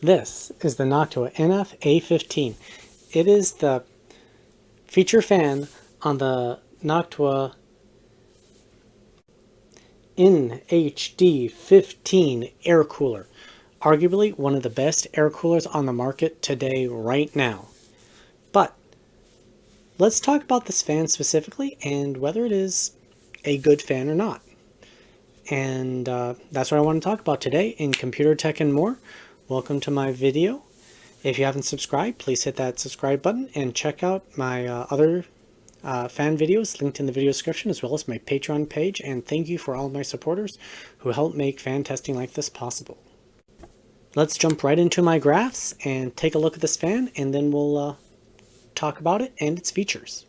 This is the Noctua NF-A15. It is the feature fan on the Noctua NH-D15 air cooler. Arguably one of the best air coolers on the market today right now. But let's talk about this fan specifically and whether it is a good fan or not. And that's what I want to talk about today in computer tech and more. Welcome to my video. If you haven't subscribed, please hit that subscribe button and check out my other fan videos linked in the video description, as well as my Patreon page. And thank you for all of my supporters who help make fan testing like this possible. Let's jump right into my graphs and take a look at this fan, and then we'll talk about it and its features.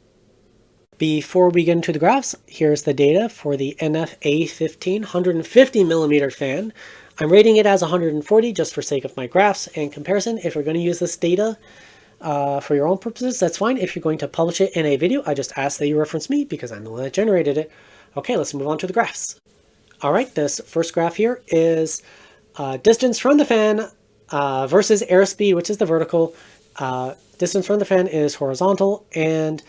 Before we get into the graphs, here's the data for the NF-A15 150mm fan. I'm rating it as 140 just for sake of my graphs and comparison. If you're going to use this data for your own purposes, that's fine. If you're going to publish it in a video, I just ask that you reference me because I'm the one that generated it. Okay, let's move on to the graphs. All right, this first graph here is distance from the fan versus airspeed, which is the vertical. Distance from the fan is horizontal, and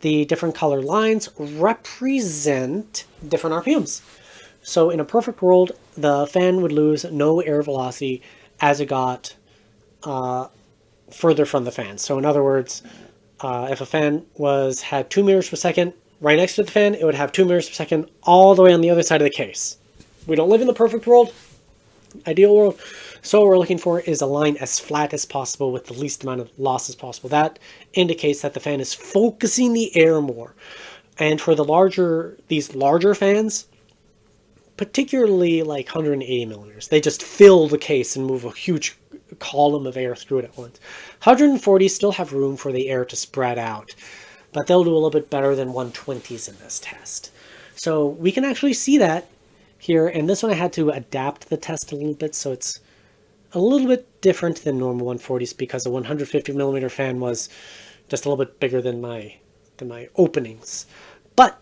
the different color lines represent different RPMs. So in a perfect world, the fan would lose no air velocity as it got further from the fan. So in other words, if a fan had 2 meters per second right next to the fan, it would have 2 meters per second all the way on the other side of the case. We don't live in the perfect world, ideal world. So what we're looking for is a line as flat as possible with the least amount of loss as possible. That indicates that the fan is focusing the air more. And for these larger fans, particularly like 180 millimeters, they just fill the case and move a huge column of air through it at once. 140 still have room for the air to spread out, but they'll do a little bit better than 120s in this test. So we can actually see that here, and this one I had to adapt the test a little bit, so it's a little bit different than normal 140s because the 150mm fan was just a little bit bigger than my openings. But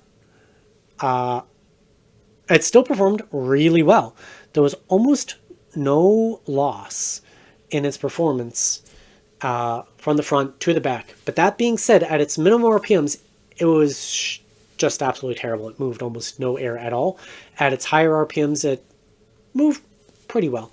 it still performed really well. There was almost no loss in its performance from the front to the back. But that being said, at its minimum RPMs, it was just absolutely terrible. It moved almost no air at all. At its higher RPMs, it moved pretty well.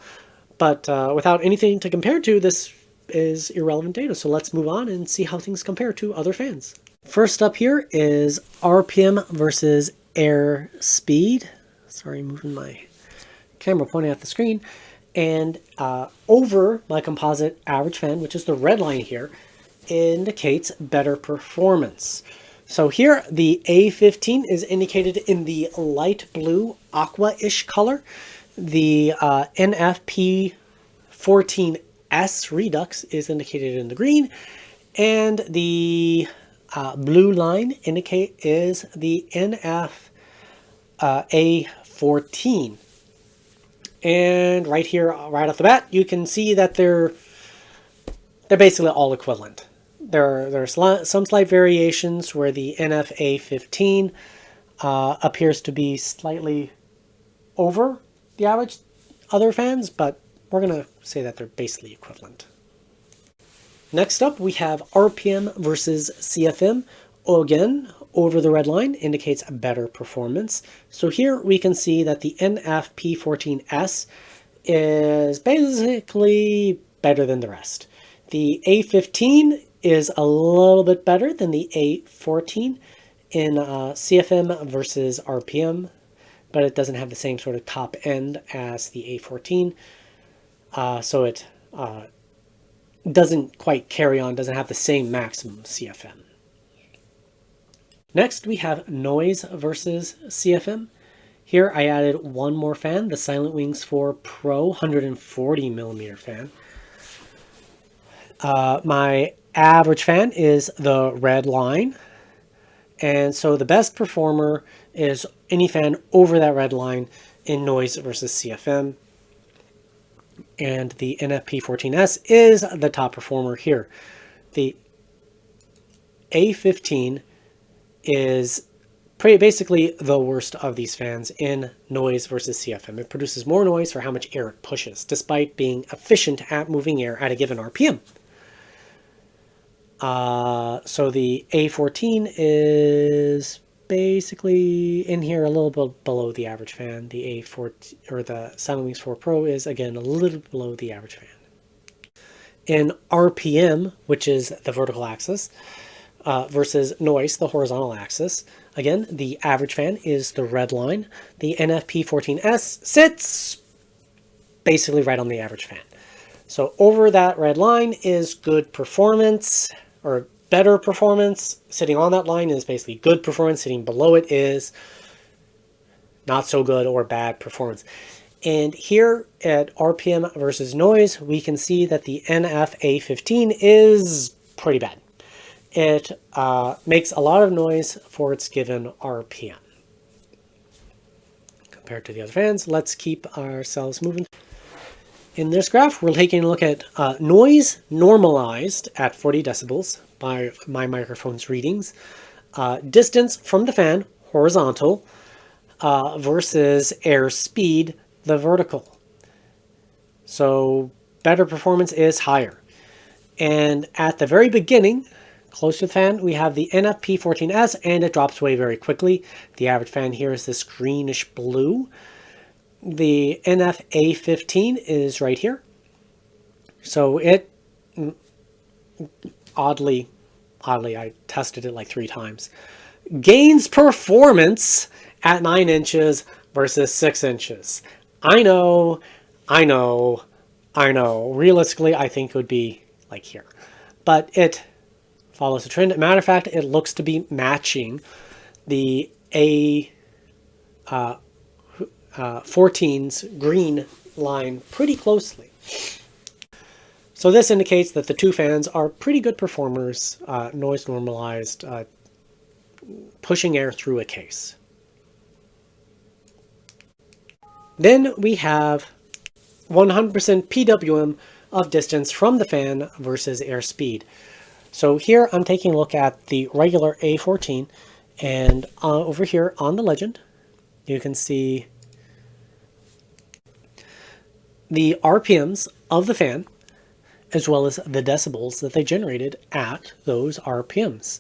But without anything to compare to, this is irrelevant data. So let's move on and see how things compare to other fans. First up here is RPM versus air speed. Sorry, moving my camera pointing at the screen. And over my composite average fan, which is the red line here, indicates better performance. So here, the A15 is indicated in the light blue aqua-ish color. The NF-A15 Redux is indicated in the green, and the blue line is the NF-A14. And right here, right off the bat, you can see that they're basically all equivalent. There are some slight variations where the NF-A15 appears to be slightly over the average other fans, but we're going to say that they're basically equivalent. Next up, we have RPM versus CFM. Again, over the red line indicates a better performance. So here we can see that the NF-P14S is basically better than the rest. The A15 is a little bit better than the A14 in CFM versus RPM, but it doesn't have the same sort of top end as the A14. So it doesn't quite carry on, doesn't have the same maximum CFM. Next, we have noise versus CFM. Here I added one more fan, the Silent Wings 4 Pro 140mm fan. My average fan is the red line. And so the best performer is any fan over that red line in noise versus CFM. And the NF-P14S is the top performer here. The A15 is basically the worst of these fans in noise versus CFM. It produces more noise for how much air it pushes, despite being efficient at moving air at a given RPM. So the A14 is basically in here a little bit below the average fan. The A14 or the SilentWings 4 Pro is again a little below the average fan. In RPM, which is the vertical axis, versus noise, the horizontal axis, again, the average fan is the red line. The NF-P14S sits basically right on the average fan. So over that red line is good performance, or better performance. Sitting on that line is basically good performance. Sitting below it is not so good or bad performance. And here at RPM versus noise, we can see that the NF-A15 is pretty bad. It makes a lot of noise for its given RPM. Compared to the other fans, let's keep ourselves moving. In this graph, we're taking a look at noise normalized at 40 decibels by my microphone's readings, distance from the fan, horizontal, versus airspeed, the vertical. So better performance is higher. And at the very beginning, close to the fan, we have the NF-P14S, and it drops away very quickly. The average fan here is this greenish blue. The NF-A15 is right here. So it, oddly, I tested it like 3 times, gains performance at 9 inches versus 6 inches. I know. Realistically, I think it would be like here. But it follows the trend. Matter of fact, it looks to be matching the A14's green line pretty closely. So this indicates that the two fans are pretty good performers, noise normalized, pushing air through a case. Then we have 100% PWM of distance from the fan versus airspeed. So here I'm taking a look at the regular A14, and over here on the legend, you can see the RPMs of the fan, as well as the decibels that they generated at those RPMs.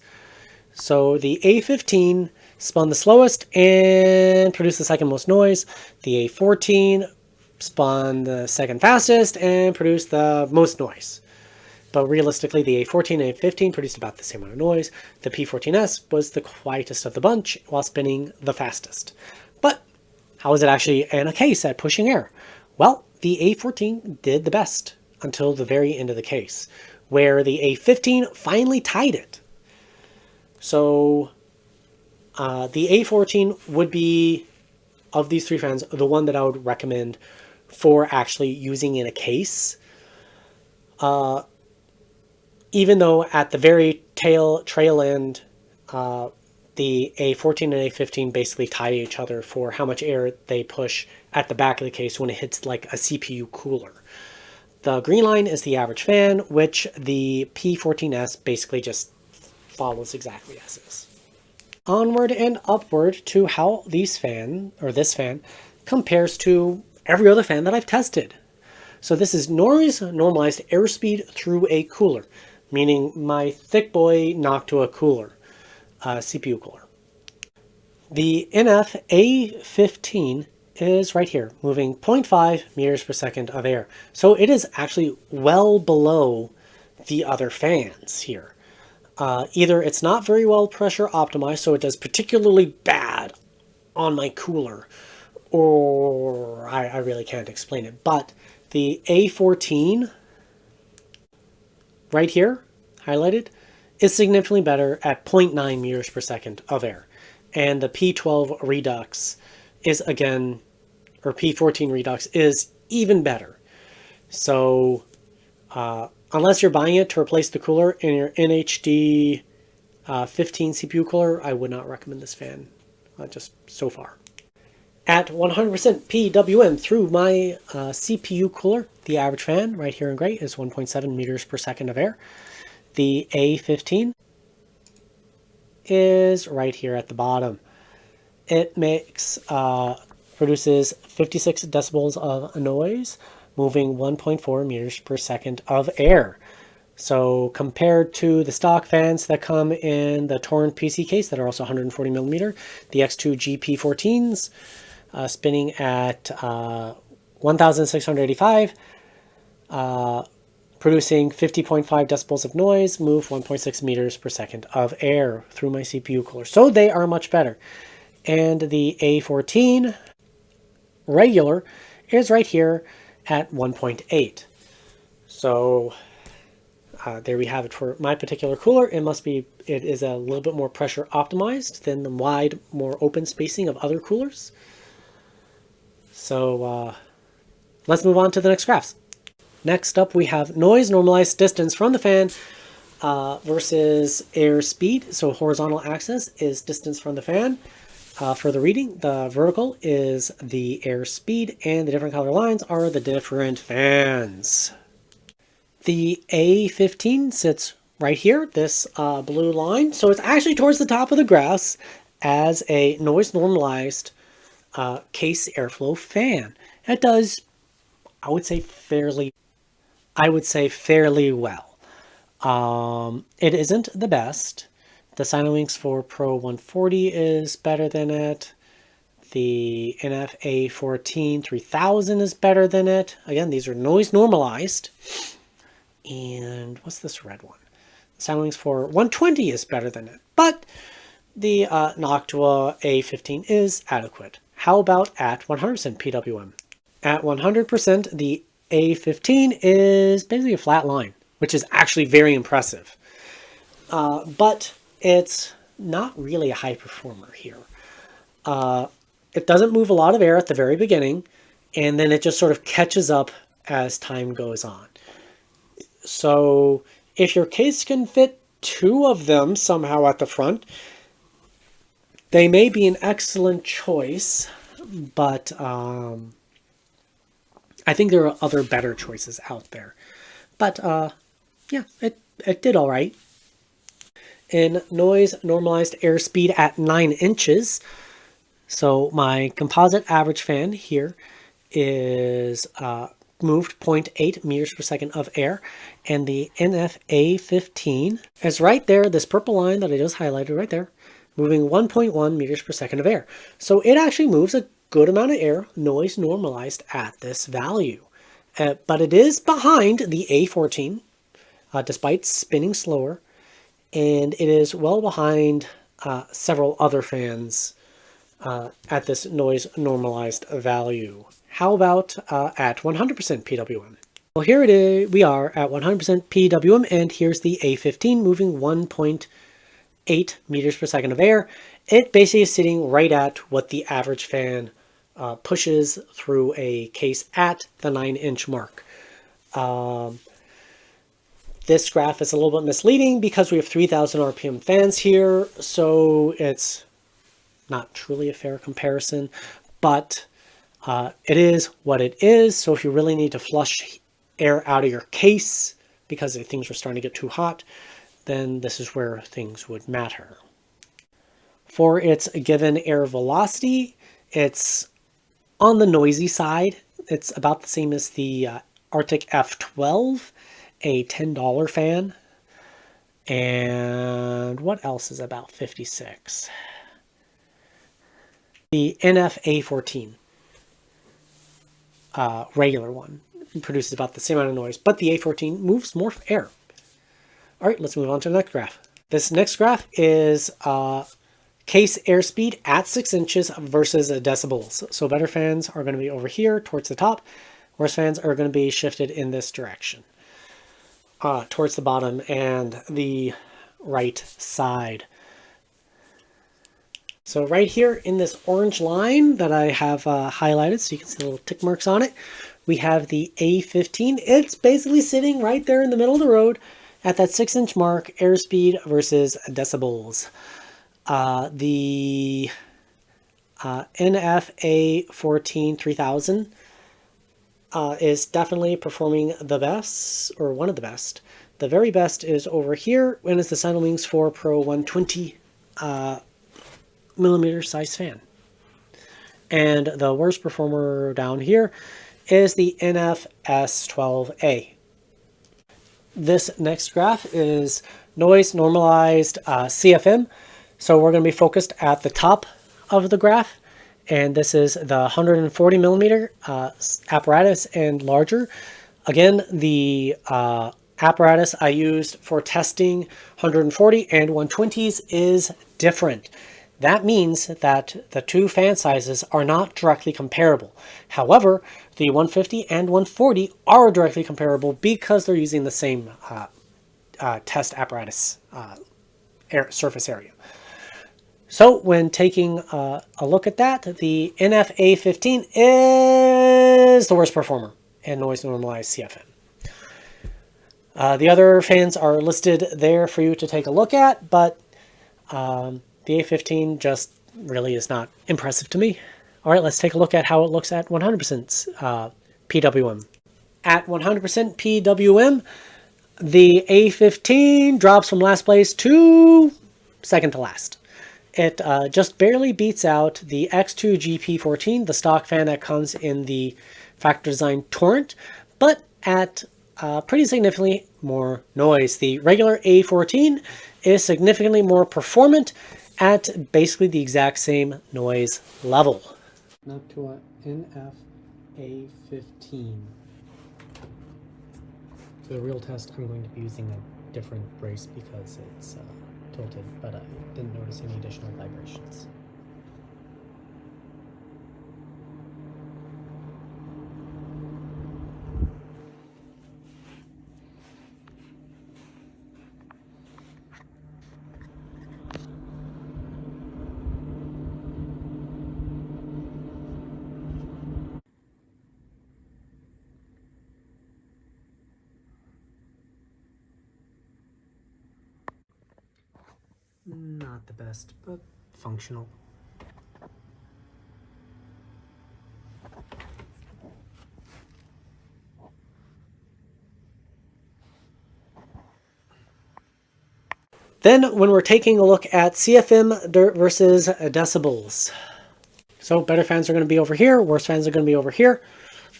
So the A15 spun the slowest and produced the second most noise. The A14 spun the second fastest and produced the most noise. But realistically, the A14 and A15 produced about the same amount of noise. The P14S was the quietest of the bunch while spinning the fastest. But how is it actually in a case at pushing air? Well, the A14 did the best until the very end of the case, where the A15 finally tied it. So the A14 would be, of these 3 fans, the one that I would recommend for actually using in a case. Even though at the very trail end, the A14 and A15 basically tie each other for how much air they push at the back of the case when it hits like a CPU cooler. The green line is the average fan, which the P14S basically just follows exactly as is. Onward and upward to how this fan compares to every other fan that I've tested. So this is noise normalized airspeed through a cooler, meaning my thick boy Noctua cooler, CPU cooler. The NF-A15 is right here, moving 0.5 meters per second of air. So it is actually well below the other fans here. Either it's not very well pressure optimized, so it does particularly bad on my cooler, or I really can't explain it. But the A14 right here, highlighted, is significantly better at 0.9 meters per second of air. And the P12 Redux is again, or P14 Redux is even better. So unless you're buying it to replace the cooler in your NH-D15 CPU cooler, I would not recommend this fan, just so far. At 100% PWM through my CPU cooler, the average fan right here in gray is 1.7 meters per second of air. The A15 is right here at the bottom. It produces 56 decibels of noise, moving 1.4 meters per second of air. So compared to the stock fans that come in the Torrent PC case that are also 140 millimeter, the X2 GP14s spinning at 1,685, producing 50.5 decibels of noise, move 1.6 meters per second of air through my CPU cooler. So they are much better. And the A14 regular is right here at 1.8. So there we have it for my particular cooler. It is a little bit more pressure optimized than the wide, more open spacing of other coolers. So let's move on to the next graphs. Next up, we have noise normalized distance from the fan versus airspeed. So horizontal axis is distance from the fan. For the reading, the vertical is the airspeed, and the different color lines are the different fans. The A15 sits right here, this blue line. So it's actually towards the top of the graphs as a noise normalized case airflow fan. It does, I would say fairly well. It isn't the best. The Sinowinks 4 Pro 140 is better than it. The NF-A15 3000 is better than it. Again, these are noise normalized. And what's this red one? The Sinowinks 4 120 is better than it. But the Noctua A15 is adequate. How about at 100% PWM? At 100%, the A15 is basically a flat line, which is actually very impressive. But it's not really a high performer here. It doesn't move a lot of air at the very beginning, and then it just sort of catches up as time goes on. So if your case can fit 2 of them somehow at the front, they may be an excellent choice, but I think there are other better choices out there. But yeah, it did all right. In noise normalized airspeed at 9 inches, so my composite average fan here is moved 0.8 meters per second of air, and the NF-A15 is right there, this purple line that I just highlighted right there, moving 1.1 meters per second of air. So it actually moves a good amount of air, noise normalized at this value. But it is behind the A14, despite spinning slower, and it is well behind several other fans at this noise normalized value. How about at 100% PWM? Well, here it is. We are at 100% PWM, and here's the A15 moving 1.8 meters per second of air. It basically is sitting right at what the average fan pushes through a case at the 9-inch mark. This graph is a little bit misleading because we have 3,000 RPM fans here, so it's not truly a fair comparison, but it is what it is. So if you really need to flush air out of your case because things are starting to get too hot, then this is where things would matter. For its given air velocity, it's on the noisy side. It's about the same as the Arctic F12, a $10 fan. And what else is about 56? The NF-A14, regular one, produces about the same amount of noise, but the A14 moves more air. All right, let's move on to the next graph. This next graph is case airspeed at 6 inches versus decibels. So better fans are going to be over here towards the top. Worse fans are going to be shifted in this direction, towards the bottom and the right side. So right here in this orange line that I have highlighted, so you can see the little tick marks on it, we have the A15. It's basically sitting right there in the middle of the road at that 6-inch mark, airspeed versus decibels. The NF-A14 3000 is definitely performing the best, or one of the best. The very best is over here, and it's the Sinowinks 4 Pro 120 millimeter size fan. And the worst performer down here is the NF-S12A. This next graph is noise normalized CFM. So we're going to be focused at the top of the graph. And this is the 140 millimeter apparatus and larger. Again, the apparatus I used for testing 140 and 120s is different. That means that the two fan sizes are not directly comparable. However, the 150 and 140 are directly comparable because they're using the same test apparatus surface area. So when taking a look at that, the NF-A15 is the worst performer in noise normalized CFM. The other fans are listed there for you to take a look at, but the A15 just really is not impressive to me. All right, let's take a look at how it looks at 100% PWM. At 100% PWM, the A15 drops from last place to second to last. It just barely beats out the X2GP14, the stock fan that comes in the Factor Design Torrent, but at pretty significantly more noise. The regular A14 is significantly more performant at basically the exact same noise level. Noctua NF-A15. For the real test, I'm going to be using a different brace because it's tilted, but I didn't notice any additional vibrations. Not the best, but functional. Then when we're taking a look at CFM versus decibels. So better fans are going to be over here, worse fans are going to be over here.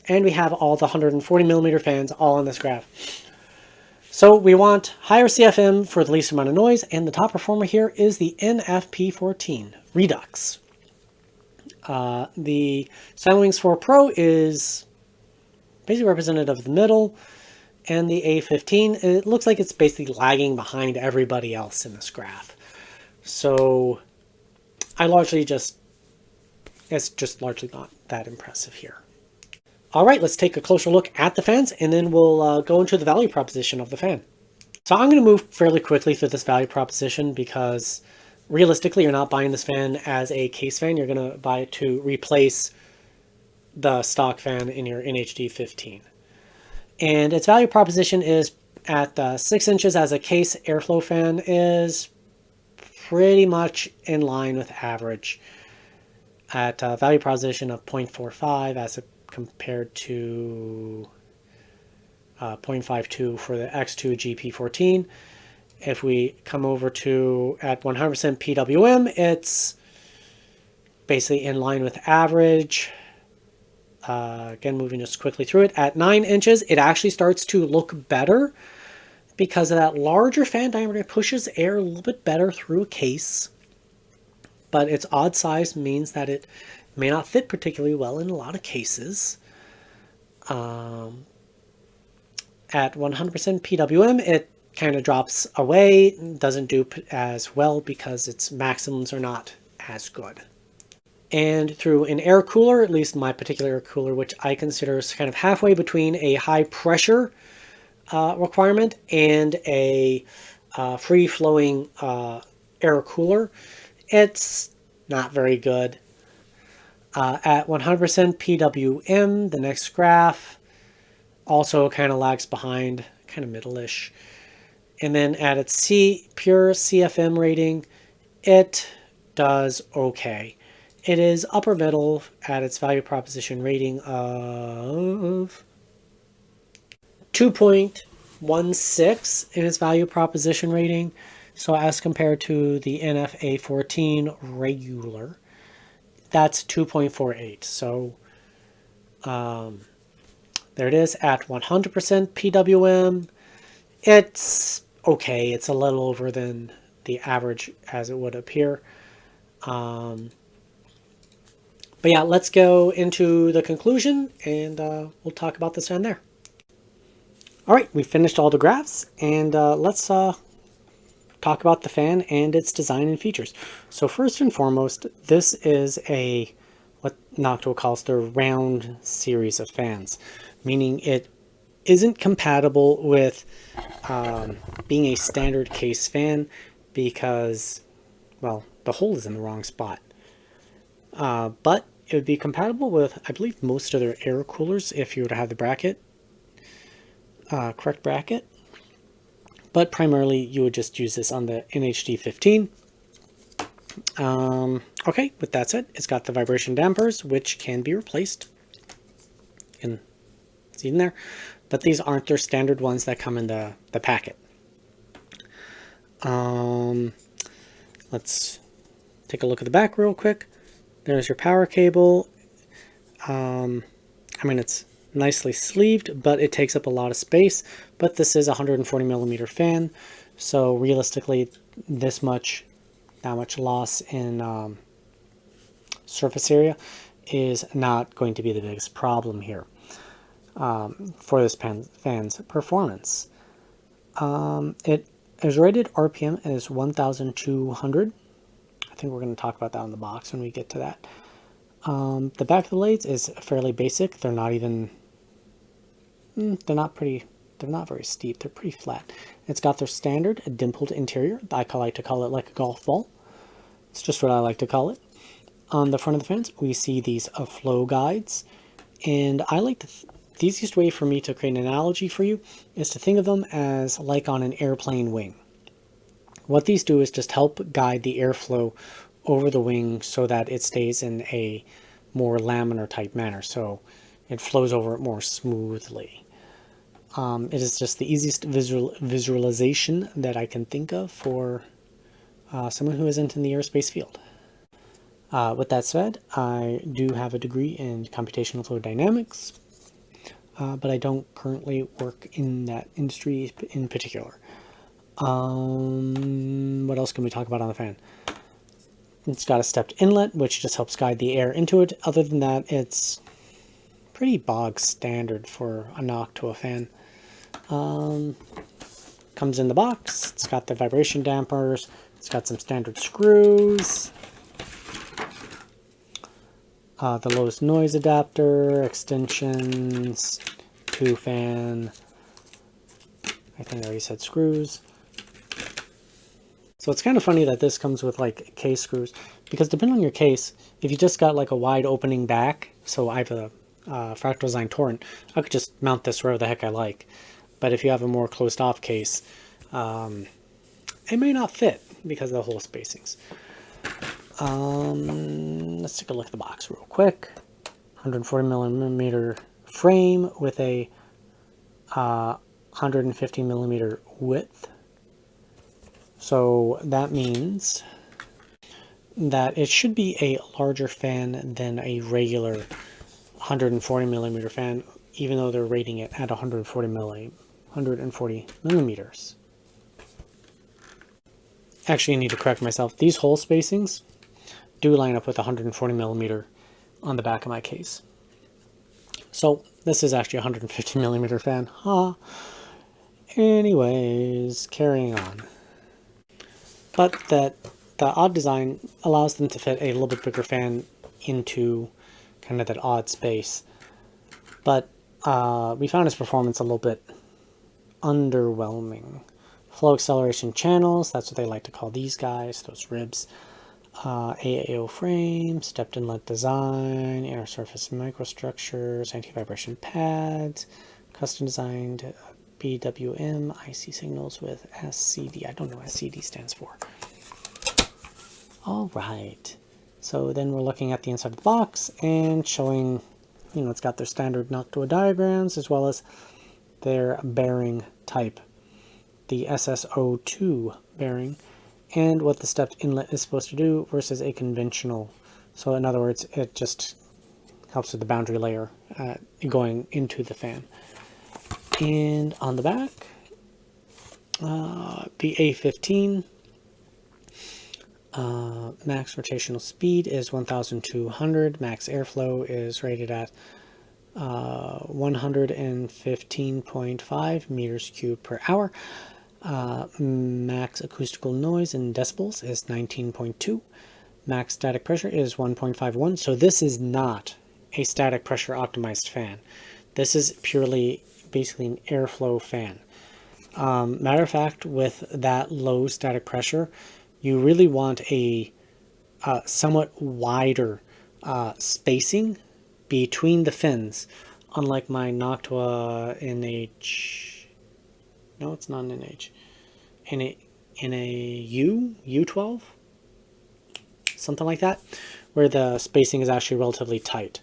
And we have all the 140 millimeter fans all on this graph. So we want higher CFM for the least amount of noise, and the top performer here is the NF-P14 Redux. The Silentwings 4 Pro is basically representative of the middle, and the A15, it looks like it's basically lagging behind everybody else in this graph. So it's just largely not that impressive here. All right, let's take a closer look at the fans, and then we'll go into the value proposition of the fan. So I'm going to move fairly quickly through this value proposition because realistically, you're not buying this fan as a case fan. You're going to buy it to replace the stock fan in your NH-D15. And its value proposition is at 6 inches as a case airflow fan is pretty much in line with average at a value proposition of 0.45 as compared to 0.52 for the X2 GP14. If we come over to at 100% PWM, it's basically in line with average. Again, moving just quickly through it. At 9 inches, it actually starts to look better because of that larger fan diameter. It pushes air a little bit better through a case, but its odd size means that it may not fit particularly well in a lot of cases. At 100% PWM, it kind of drops away, doesn't do as well because its maximums are not as good. And through an air cooler, at least my particular air cooler, which I consider is kind of halfway between a high pressure requirement and a free-flowing air cooler, it's not very good. At 100% PWM, the next graph also kind of lags behind, kind of middle-ish. And then at its pure CFM rating, it does okay. It is upper middle at its value proposition rating of 2.16 in its value proposition rating. So as compared to the NF-A14 regular, that's 2.48. So there it is at 100% PWM. It's okay. It's a little over than the average as it would appear. But yeah, let's go into the conclusion and we'll talk about this fan there. All right, we finished all the graphs and let's talk about the fan and its design and features. So first and foremost, this is what Noctua calls the round series of fans, meaning it isn't compatible with being a standard case fan because, well, the hole is in the wrong spot. But it would be compatible with, I believe, most of their air coolers if you were to have the bracket, correct bracket. But primarily, you would just use this on the NH-D15. Okay, with that said, it's got the vibration dampers, which can be replaced. You can see in there. But these aren't their standard ones that come in the packet. Let's take a look at the back real quick. There's your power cable. I mean, it's nicely sleeved, but it takes up a lot of space. But this is a 140 millimeter fan, so realistically, that much loss in surface area is not going to be the biggest problem here for this fan's performance. It is rated RPM as 1,200. I think we're going to talk about that on the box when we get to that. The back of the blades is fairly basic. They're not even, they're not very steep. They're pretty flat. It's got their standard dimpled interior. I like to call it like a golf ball. It's just what I like to call it. On the front of the fans, we see these flow guides. And I like the easiest way for me to create an analogy for you is to think of them as like on an airplane wing. What these do is just help guide the airflow over the wing so that it stays in a more laminar type manner, so it flows over it more smoothly. It is just the easiest visualization that I can think of for someone who isn't in the aerospace field. With that said, I do have a degree in computational fluid dynamics, but I don't currently work in that industry in particular. What else can we talk about on the fan? It's got a stepped inlet, which just helps guide the air into it. Other than that, it's pretty bog standard for a Noctua fan. Comes in the box. It's got the vibration dampers. It's got some standard screws. The lowest noise adapter, extensions, 2 fan. I think I already said screws. So it's kind of funny that this comes with like case screws, because depending on your case, if you just got like a wide opening back, so I have a fractal design torrent, I could just mount this wherever the heck I like. But if you have a more closed off case, it may not fit because of the hole spacings. Let's take a look at the box real quick. 140 millimeter frame with a 150 millimeter width. So that means that it should be a larger fan than a regular 140 millimeter fan, even though they're rating it at 140 millimeters. Actually, I need to correct myself. These hole spacings do line up with 140 millimeter on the back of my case. So this is actually a 150 millimeter fan. Anyways, carrying on. But the odd design allows them to fit a little bit bigger fan into kind of that odd space. But we found its performance a little bit underwhelming. Flow acceleration channels, that's what they like to call these guys, those ribs. AAO frame, stepped inlet design, inner surface microstructures, anti-vibration pads, custom designed BWM, IC signals with SCD. I don't know what SCD stands for. All right. So then we're looking at the inside of the box and showing, it's got their standard Noctua diagrams as well as their bearing type, the SSO2 bearing, and what the stepped inlet is supposed to do versus a conventional So in other words, it just helps with the boundary layer going into the fan. And on the back, the A15 max rotational speed is 1,200. Max airflow is rated at 115.5 meters cubed per hour. Max acoustical noise in decibels is 19.2. Max static pressure is 1.51. So this is not a static pressure optimized fan. This is purely basically an airflow fan. Matter of fact, with that low static pressure, you really want a somewhat wider spacing between the fins, unlike my Noctua NH. No, it's not an NH. In a U12, something like that, where the spacing is actually relatively tight.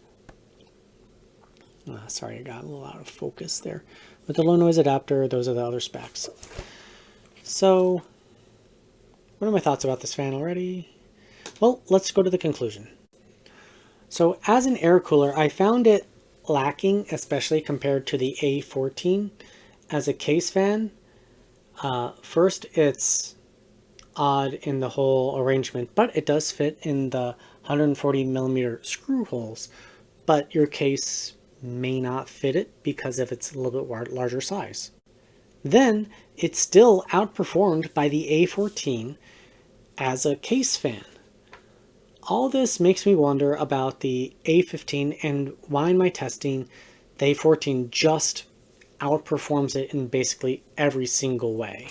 Sorry, I got a little out of focus there. With the low noise adapter, those are the other specs. So, what are my thoughts about this fan already? Well, let's go to the conclusion. So, as an air cooler, I found it lacking, especially compared to the A14 as a case fan. First, it's odd in the whole arrangement, but it does fit in the 140 millimeter screw holes, but your case may not fit it because of its a little bit larger size. Then it's still outperformed by the A14 as a case fan. All this makes me wonder about the A15 and why in my testing the A14 just outperforms it in basically every single way.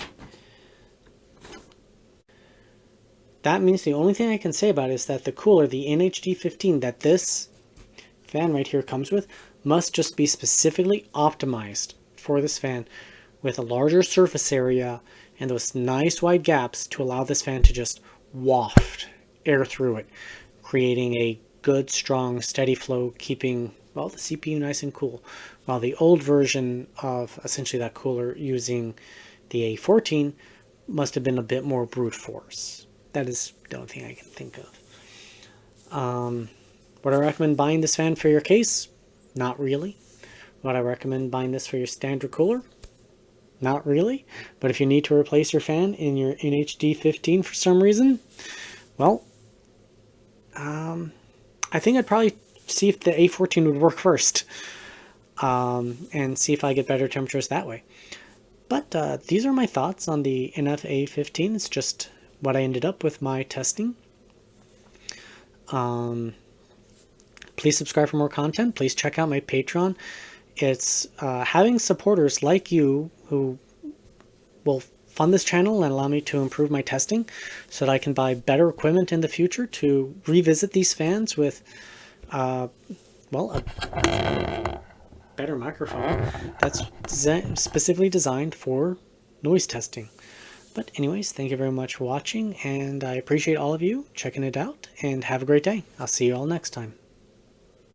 That means the only thing I can say about it is that the cooler, the NH-D15 that this fan right here comes with, must just be specifically optimized for this fan with a larger surface area and those nice wide gaps to allow this fan to just waft air through it, creating a good, strong, steady flow, keeping, well, the CPU nice and cool. While the old version of essentially that cooler using the A14 must have been a bit more brute force. That is the only thing I can think of. Would I recommend buying this fan for your case? Not really. Would I recommend buying this for your standard cooler? Not really. But if you need to replace your fan in your NH-D15 for some reason, well, I think I'd probably see if the A14 would work first, and see if I get better temperatures that way. But these are my thoughts on the NF-A15. It's just what I ended up with my testing. Please subscribe for more content. Please check out my Patreon. It's having supporters like you who will fund this channel and allow me to improve my testing so that I can buy better equipment in the future to revisit these fans with, well, a better microphone that's specifically designed for noise testing. But anyways, thank you very much for watching, and I appreciate all of you checking it out, and have a great day. I'll see you all next time.